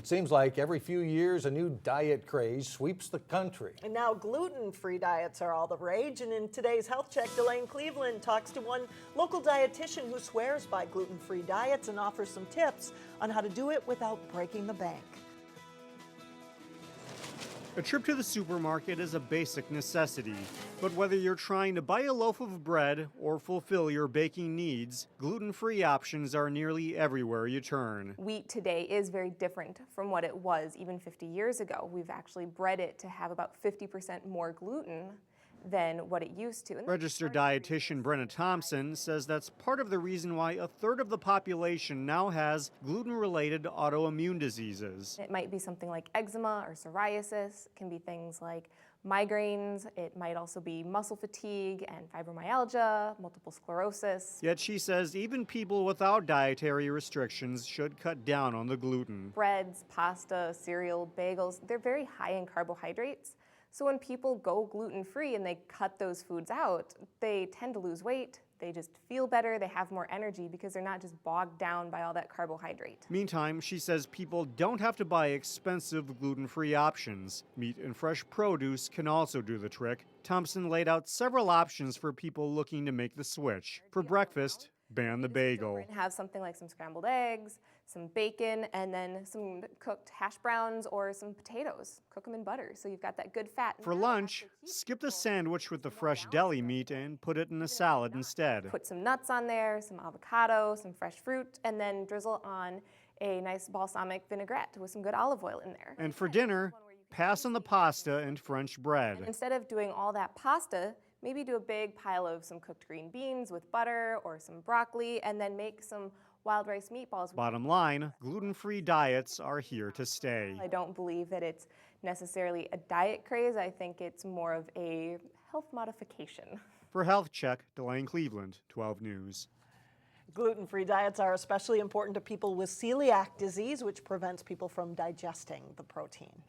It seems like every few years a new diet craze sweeps the country. And now gluten-free diets are all the rage. And in today's Health Check, Delane Cleveland talks to one local dietitian who swears by gluten-free diets and offers some tips on how to do it without breaking the bank. A trip to the supermarket is a basic necessity, but whether you're trying to buy a loaf of bread or fulfill your baking needs, gluten-free options are nearly everywhere you turn. Wheat today is very different from what it was even 50 years ago. We've actually bred it to have about 50% more gluten than what it used to. Registered dietitian Brenna Thompson says that's part of the reason why a third of the population now has gluten-related autoimmune diseases. It might be something like eczema or psoriasis. It can be things like migraines. It might also be muscle fatigue and fibromyalgia, multiple sclerosis. Yet she says even people without dietary restrictions should cut down on the gluten. Breads, pasta, cereal, bagels, they're very high in carbohydrates. So when people go gluten-free and they cut those foods out, they tend to lose weight, they just feel better, they have more energy because they're not just bogged down by all that carbohydrate. Meantime, she says people don't have to buy expensive gluten-free options. Meat and fresh produce can also do the trick. Thompson laid out several options for people looking to make the switch. For breakfast, ban the bagel. Have something like some scrambled eggs, some bacon, and then some cooked hash browns or some potatoes. Cook them in butter so you've got that good fat. For lunch, skip the sandwich with the fresh deli meat and put it in a salad instead. Put some nuts on there, some avocado, some fresh fruit, and then drizzle on a nice balsamic vinaigrette with some good olive oil in there. And for dinner, pass on the pasta and French bread. Instead of doing all that pasta, maybe do a big pile of some cooked green beans with butter or some broccoli, and then make some wild rice meatballs. Bottom line, gluten-free diets are here to stay. I don't believe that it's necessarily a diet craze. I think it's more of a health modification. For Health Check, Delane Cleveland, 12 News. Gluten-free diets are especially important to people with celiac disease, which prevents people from digesting the protein.